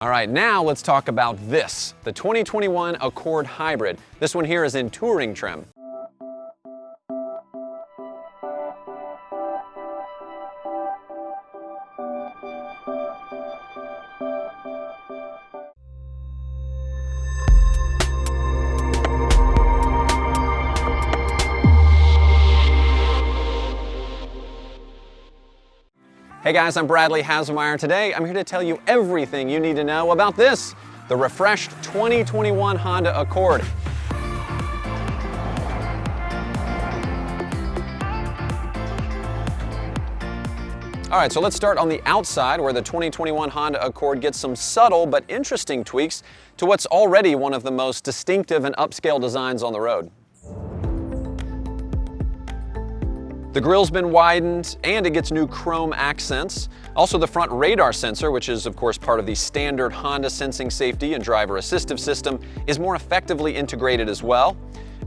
All right, now let's talk about this, the 2021 Accord Hybrid. This one here is in touring trim. Hey guys, I'm Bradley Haselmeyer. Today I'm here to tell you everything you need to know about this, the refreshed 2021 Honda Accord. All right, so let's start on the outside where the 2021 Honda Accord gets some subtle but interesting tweaks to what's already one of the most distinctive and upscale designs on the road. The grille's been widened and it gets new chrome accents. Also the front radar sensor, which is of course part of the standard Honda sensing safety and driver assistive system, is more effectively integrated as well.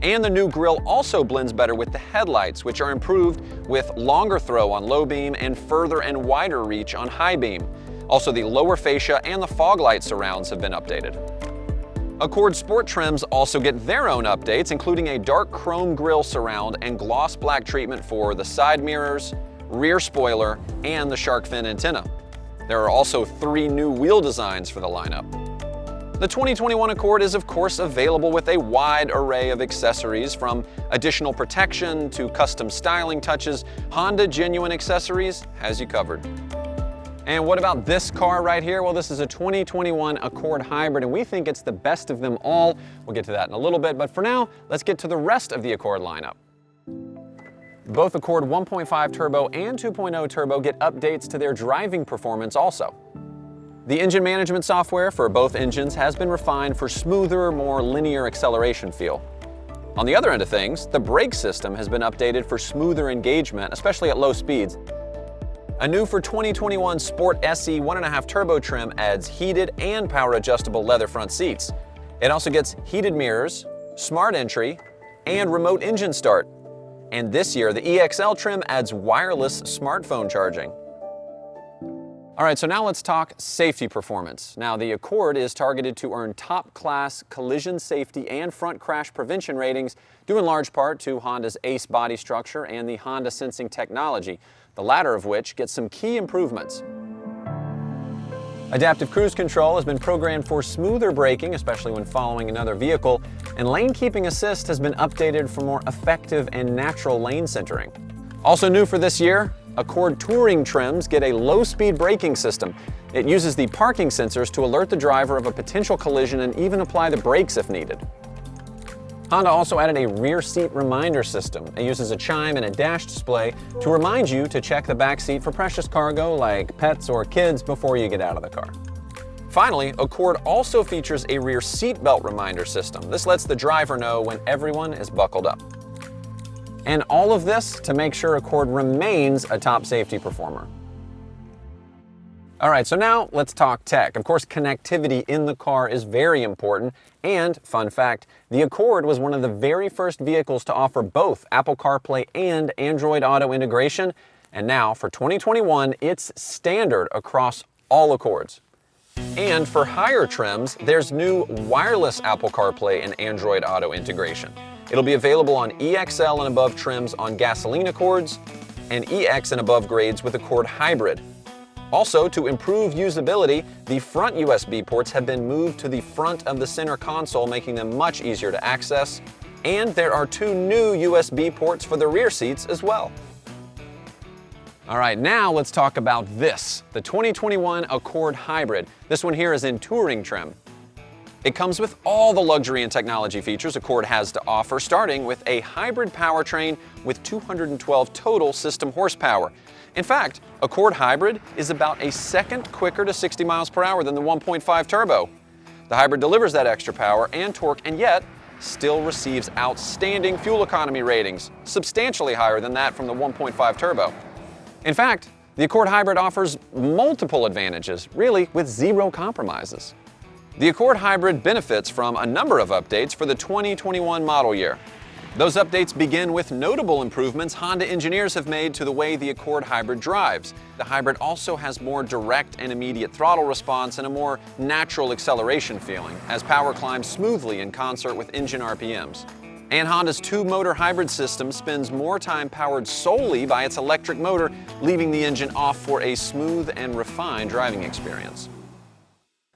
And the new grille also blends better with the headlights, which are improved with longer throw on low beam and further and wider reach on high beam. Also the lower fascia and the fog light surrounds have been updated. Accord Sport trims also get their own updates, including a dark chrome grille surround and gloss black treatment for the side mirrors, rear spoiler, and the shark fin antenna. There are also 3 new wheel designs for the lineup. The 2021 Accord is of course available with a wide array of accessories, from additional protection to custom styling touches. Honda Genuine Accessories has you covered. And what about this car right here? Well, this is a 2021 Accord Hybrid, and we think it's the best of them all. We'll get to that in a little bit, but for now, let's get to the rest of the Accord lineup. Both Accord 1.5 Turbo and 2.0 Turbo get updates to their driving performance also. The engine management software for both engines has been refined for smoother, more linear acceleration feel. On the other end of things, the brake system has been updated for smoother engagement, especially at low speeds. A new for 2021 Sport SE 1.5 Turbo trim adds heated and power adjustable leather front seats. It also gets heated mirrors, smart entry, and remote engine start. And this year, the EXL trim adds wireless smartphone charging. All right, so now let's talk safety performance. Now, the Accord is targeted to earn top-class collision safety and front crash prevention ratings, due in large part to Honda's ACE body structure and the Honda sensing technology, the latter of which gets some key improvements. Adaptive cruise control has been programmed for smoother braking, especially when following another vehicle, and lane keeping assist has been updated for more effective and natural lane centering. Also new for this year, Accord Touring trims get a low-speed braking system. It uses the parking sensors to alert the driver of a potential collision and even apply the brakes if needed. Honda also added a rear seat reminder system. It uses a chime and a dash display to remind you to check the back seat for precious cargo like pets or kids before you get out of the car. Finally, Accord also features a rear seat belt reminder system. This lets the driver know when everyone is buckled up. And all of this to make sure Accord remains a top safety performer. All right, so now let's talk tech. Of course, connectivity in the car is very important. And, fun fact, the Accord was one of the very first vehicles to offer both Apple CarPlay and Android Auto integration. And now, for 2021, it's standard across all Accords. And for higher trims, there's new wireless Apple CarPlay and Android Auto integration. It'll be available on EXL and above trims on gasoline Accords, and EX and above grades with Accord Hybrid. Also, to improve usability, the front USB ports have been moved to the front of the center console, making them much easier to access. And there are 2 new USB ports for the rear seats as well. All right, now let's talk about this, the 2021 Accord Hybrid. This one here is in touring trim. It comes with all the luxury and technology features Accord has to offer, starting with a hybrid powertrain with 212 total system horsepower. In fact, Accord Hybrid is about a second quicker to 60 miles per hour than the 1.5 Turbo. The Hybrid delivers that extra power and torque, and yet still receives outstanding fuel economy ratings, substantially higher than that from the 1.5 Turbo. In fact, the Accord Hybrid offers multiple advantages, really with zero compromises. The Accord Hybrid benefits from a number of updates for the 2021 model year. Those updates begin with notable improvements Honda engineers have made to the way the Accord Hybrid drives. The Hybrid also has more direct and immediate throttle response and a more natural acceleration feeling, as power climbs smoothly in concert with engine RPMs. And Honda's two-motor hybrid system spends more time powered solely by its electric motor, leaving the engine off for a smooth and refined driving experience.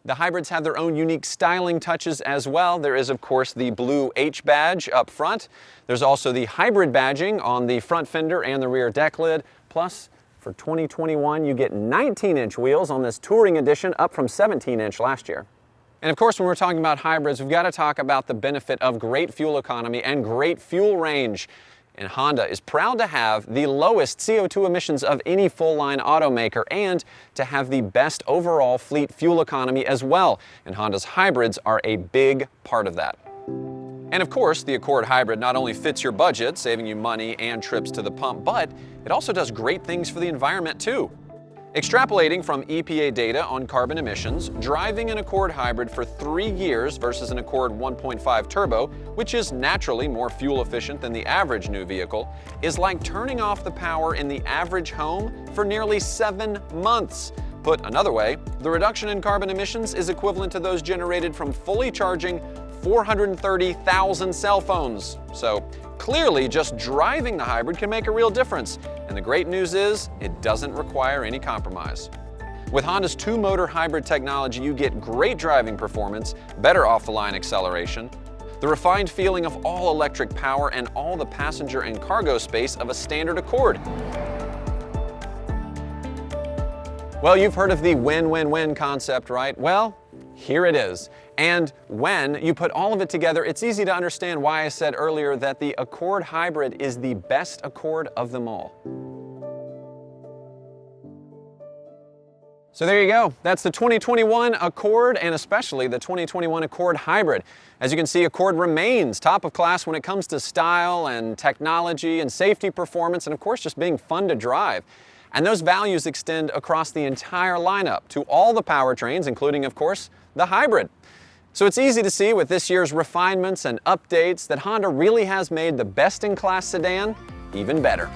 The hybrids have their own unique styling touches as well. There is, of course, the blue H badge up front. There's also the hybrid badging on the front fender and the rear deck lid. Plus, for 2021, you get 19-inch wheels on this Touring Edition, up from 17-inch last year. And of course, when we're talking about hybrids, we've got to talk about the benefit of great fuel economy and great fuel range. And Honda is proud to have the lowest CO2 emissions of any full-line automaker and to have the best overall fleet fuel economy as well. And Honda's hybrids are a big part of that. And of course, the Accord Hybrid not only fits your budget, saving you money and trips to the pump, but it also does great things for the environment too. Extrapolating from EPA data on carbon emissions, driving an Accord Hybrid for 3 years versus an Accord 1.5 Turbo, which is naturally more fuel efficient than the average new vehicle, is like turning off the power in the average home for nearly 7 months. Put another way, the reduction in carbon emissions is equivalent to those generated from fully charging 430,000 cell phones. So clearly, just driving the hybrid can make a real difference. And the great news is, it doesn't require any compromise. With Honda's two-motor hybrid technology, you get great driving performance, better off-the-line acceleration, the refined feeling of all-electric power, and all the passenger and cargo space of a standard Accord. Well, you've heard of the win-win-win concept, right? Well, here it is. And when you put all of it together, it's easy to understand why I said earlier that the Accord Hybrid is the best Accord of them all. So there you go. That's the 2021 Accord and especially the 2021 Accord Hybrid. As you can see, Accord remains top of class when it comes to style and technology and safety performance and of course just being fun to drive. And those values extend across the entire lineup to all the powertrains, including, of course, the hybrid. So it's easy to see with this year's refinements and updates that Honda really has made the best-in-class sedan even better.